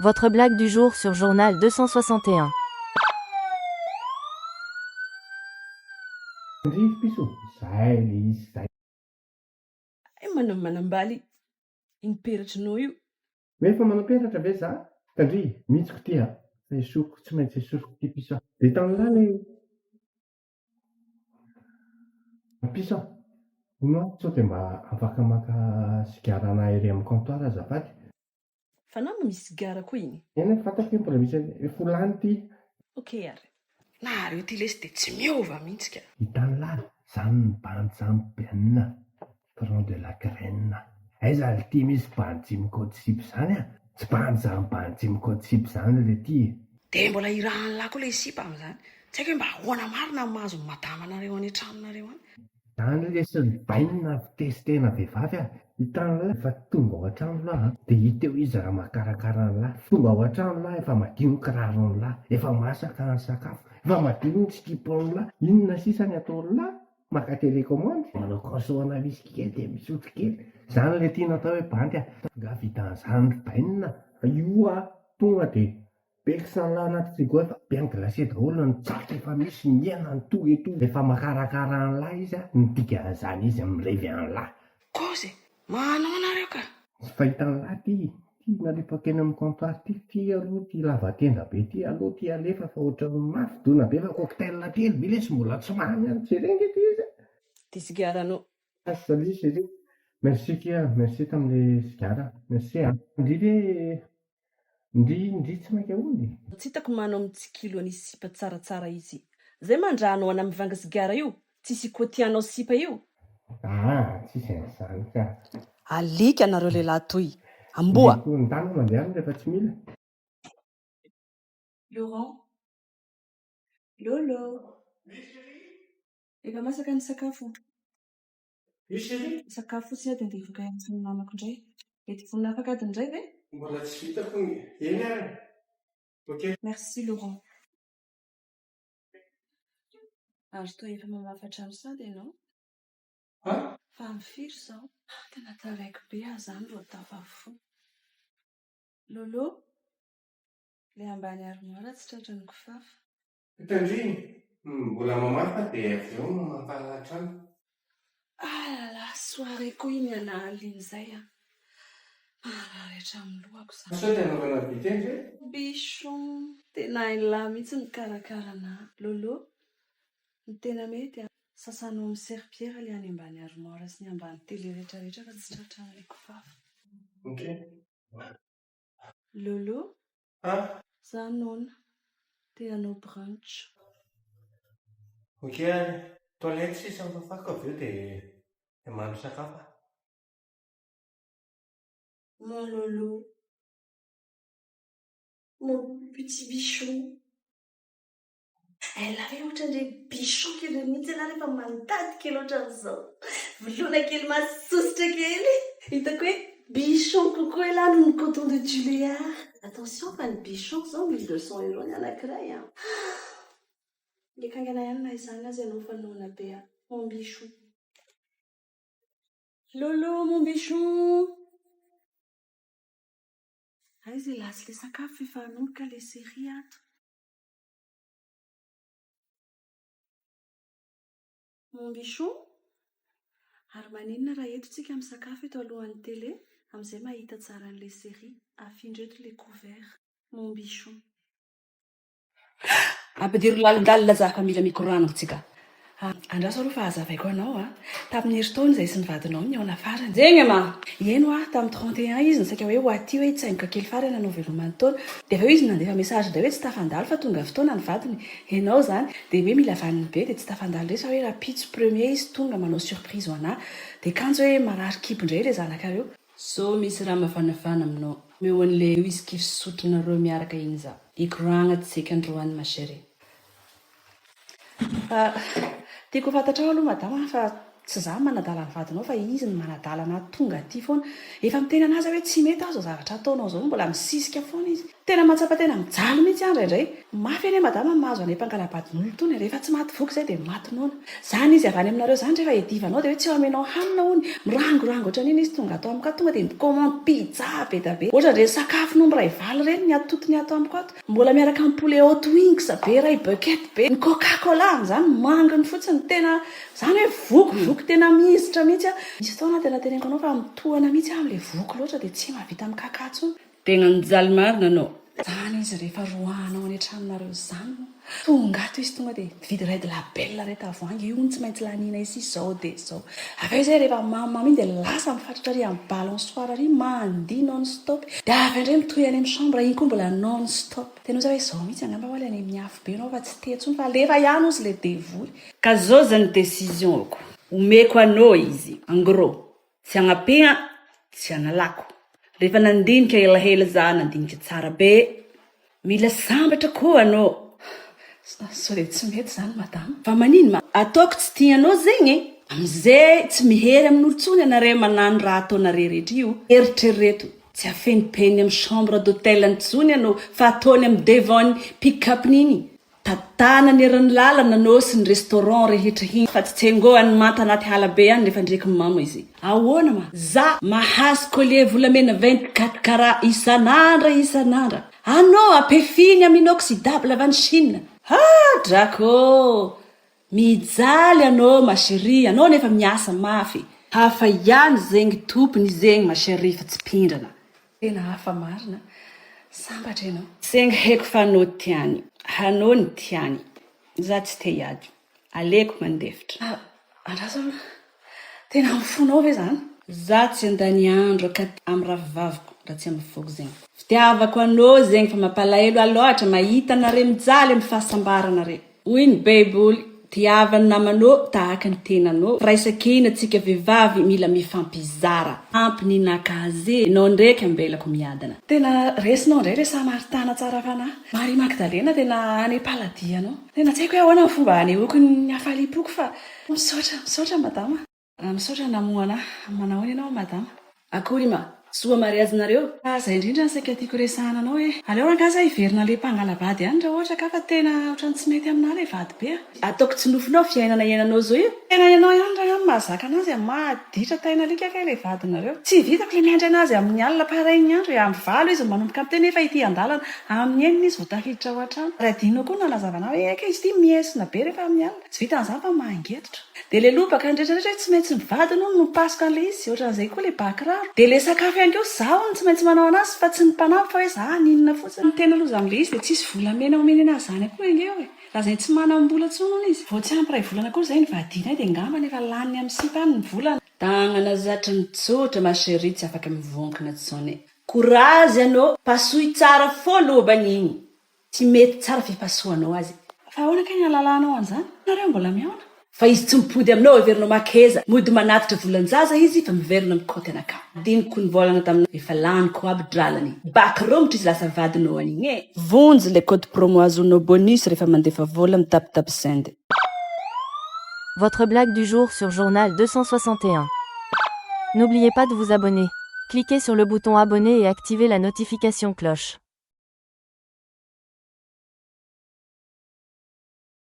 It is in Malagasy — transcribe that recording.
Votre blague du jour sur Journal 261. Ndry piso zay le izy zay manambaly imperatrinao io efa manao peratra ve za tandry mihitsiko ty fa esoko tsy maintsy esoko ty piso de tan'la le piso no sao de mba afaka maka sigarana ery amin'ny comptoir azafady fa na mo misy gara koa iny eny fantako mbola misy folany ty ok ary nareo ty lesy de tsy miova mihitsy ka hitan'la zany ny bandy zany benina front de la graine aiza le ty misy bandy jimy codesip zany tsy bandy zany bandy jimy codesip zany le ty de mbola irahan'lahy koa le sipa am'izany tsy haiko hoe mba ahoana marina mahazo madamanareo any an-tranonareo any zany lesy bainina fitesitena vehivavy hitan'la efa tonga ao an-trano lahy de hita eo izy raha makarakara an'lahy tonga ao an-trano lahy efa madio ny kiraron'lahy efa masaka ny sakafo efa madio ny tsikipon'lahy inona sisany ataon'lahy maka télécommande manao kasoana misy kely de misotro kely zany le tiana atao hoe bandy nga vitan'izany bainina io tonga de beksan'lahy anaty frigo efa bien glacé daholo ny tsaka efa misy ny hena ny toy eto efa makarakara an'lahy izy nitiga an'izany izy mirevy an'lahy kozy manao anareo ka tsy fahitan'lahy ty nalefaka eny amin'ny comptoir ty ty aloha ty lavatenda be ty aloha ty alefa fa ohatran'ny mafy dona be fa cocktail telo be lesy mbola tsy mahany any jerenge ty izy ty sigaranao salut chérie merci kia merci tam'le sigara merci ndry tsy mainka ony tsy hitako manao mitsikilo any sipa tsaratsara izy zay mandranao ana mivanga sigara io tsisy koa tianao sipa io tsisy an'izany ka alika anareo lehilahy toy amboa ny tany mandeha any rehefa tsy mila Laurent Lolo efa masaka ny sakafo sakafo sy ady andeha voka amin'ny namako indray mety vonina afaka ady indray ve mbola tsy vitako eny ary ok merci Laurent ary toa efa mamafatra ny sady ianao fa mifiry zao tena taraiko be azany ro tafafo Lolo le ambany armoara tsy tratran'ny kifafa tandry mbola mamafa de avy eo mampalatrano la soirée koa iny anahaliny zay rehetra amin'ny lohako zany sao de anaovana biteny zay bichon tena ilahy mihitsy ny karakarana Lolo ny tena mety sasanao amin'ny serpiera le any ambany armoara sy ny ambany tele rehetrarehetra fa tsy tratran'ilay kifafa ok Lolo za nona te hanao brunch ok toilette sisa mifafako avy eo de mandro sakafo mon Lolo mon petit bichon la hoe ohatran'ilay bichon kely mihitsy ianao rehefa mandady kely ohatran'izao volona kely masositra kely hitako hoe bichon kokoa ilay noho ny coton de Tuléar attention fa ny bichon zao 1200 € ny anankiray lekangana ihany na izany azy ianao fa noana be mon bichon Lolo mon bichon aiza lasy le sakafo efa anomboka le série ato mon bichon ary maninona raha etontsika amin'ny sakafo eto alohan'ny télé amin'izay mahita tsara an'le série afindra eto le couvert mon bichon ampidiro lalindalina zaka mila mikorana tsika andraso aloha fa hazavaiko anao tamin'ny herintaona izay sy ny vadinao ny aona farany zegny ma eno tamin'ny 31 izy nysaika hoe ho aty hoe tsaingoka kely farany anao velomany taona de avy eo izy nandefa message indray hoe tsy tafandalo fa tonga fotoana ny vadiny enao zany de hoe mila vaniny be de tsy tafandalo resa hoe raha pitso premier izy tonga manao surprise ho anahy de kanjo hoe marary kipo indray le zanakareo so misy raha mavanavana aminao meo an'le whisky fisotronareo miaraka iny za ikoragna tsika androany ma chérie tiako fantatra ao aloha madama fa tsy za manadala ny vadinao fa izy ny manadala na tonga aty foana efa mitena anazy hoe tsy mety aho zao zavatra ataonao zao mbola misisika foana izy tena mahatsapa tena mijaly mihitsy andray mafy eny madama mahazo any mpangalabadin'olo tony rehefa tsy maty voky zay dia matinona zany izy avy any aminareo zany rehefa edivanao dia hoe tsy eo amenao hanina hony mirangorango ohatran'iny izy tonga atao amiko ato tonga dia mikommande pizza be da be ohatra re sakafo no miray valy reny ny atotony ato amiko ato mbola miaraka amin'ny poulet hot wings be ray bucket be ny coca-cola zany manginy fotsiny tena zany hoe voky tena mihizitra mihitsy a misy fotoana tena teneniko anao fa mitohana mihitsy amin'le voky loatra dia tsy mahavita mikakatsony tena nijaly marina anao zany izy rehefa roahanao any an-tranonareo zany tonga ato izy tonga dia vidy ray de la belle rehetra avoangy io ny tsy maintsy lanina izy zao dia zao avy eo zay rehefa mamama iny dia lasa mifatratra ary amin'ny balansoir ary mandihy non stop dia avy indray mitohy any amin'ny chambre iny koa mbola non stop tena zao hoe zao mihitsy angamba hoaly any amin'ny afo be anao fa tsy tetsony fa lefa ihany ozy le devoly ka zao zany décisionko omeko anao izy engros tsy agnapia tsy analako rehefa nandinika elahela za nandinika tsara be mila sambatra koa anao sao dia tsy mety zany madama fa manino ma ataoko tsy tianao zegny amizay tsy mihery amin'olontsony ianareo manano raha ataonareo rehetra io eritrereto tsy afenipeny amin'ny chambre d'hôtel antsony ianao fa ataony amin'ny devant pick-up niny tatana ny eran'ny lalana anao sy ny restaurant rehetra hiny fa tsy tsengoany manta anaty halabe any nefa ndraiky mama izy ahoana ma za mahazo collier volamena 24 kara isanandra anao ampefiny amin'ny inoxydable avy any Chine drako mijaly anao masheri anao nefa miasa mafy hafa ihany zegny tompony zegny masheri fa tsy pindrana tena hafa marina sambatra ianao zegny haiko fa anao tiany hanao ny tiany za tsy te hiady aleko mandefitra andraso tena mifonao ve zany za tsy andany andro akaty amin'ny ravivaviko raha tsyamivoky zegny fitiavako anao zegny fa mampalahelo aloatra mahita anareo mijaly amin'ny fahasambaranareo hoy ny baiboly tiavany namanao tahaka ny tenanao firaisakina atsika vehivavy mila mifampizara ampy ny nakaze anao ndraiky ambelako miadana tena resinao indray re samaritana tsara fanahy Marie Magdalena tena any paladianao tena tsy haiko hoe ahoana ny fomba anehoako ny hafalipoko fa misaotra madama misaotra namoana manao any ianao madama akory ma soa mariazinareo zay indrindra ny saika tiako resahana anao hoe aleo rangaza hiverina le mpangalabady any raha ohatra ka fa tena ohatrany tsy mety aminah le vady be ataoko tsy nofinao fiainana iananao zao io tena ianao ihany raha any mahazaka anazy maditra taina alika kay le vadinareo tsy vitako le miandry anazy amin'ny alina parainy andro amin'ny valo izy manomboka amin'ny teny efa ity andalana amin'ny enina izy vao tafiditra ao an-trano raha dinao koa nalazavana hoe eka izy ity miesina be rehefa amin'ny alina tsy vitan'izany fa mangetitra dia le lobaka ndrehetrarehetra tsy maintsy mivady no mipasika an'le izy ohatran'izay koa le bakiraro dia le sakafo ihany koa zaho no tsy maintsy manao anazy fa tsy ny mpanampy fa hoe za ninona fotsiny ny tena aloha amin'le izy dia tsisy volamena omeny anazy zany akoa engeo e raha zay tsy manam-bola tsonona izy vao tsy ampy ray volana koa zay ny vadinay dia ngamba nefa lany amin'ny sipa any ny volana tagnana zatra ny tsotra masheri tsy afaka mivonkina tsone korazy anao pasohy tsara foa lobany iny tsy mety tsara fipasohanao azy fa ahoana kay ny alalanao an'izany nareo mbola miaona fa izy tsy mipody aminao everinao makeza mody manatitra volanjaza izy fa miverina amin'ny koty anakao diniko ny volana tamina efa laniko aby dralany bakiromotry izy lasa vadinao an'igny e vonjy le code promo azonao bonus rehefa mandefa vola mitapitapy send. Votre blague du jour sur Journal 261. N'oubliez pas de vous abonner. Cliquez sur le bouton abonner et activez la notification cloche.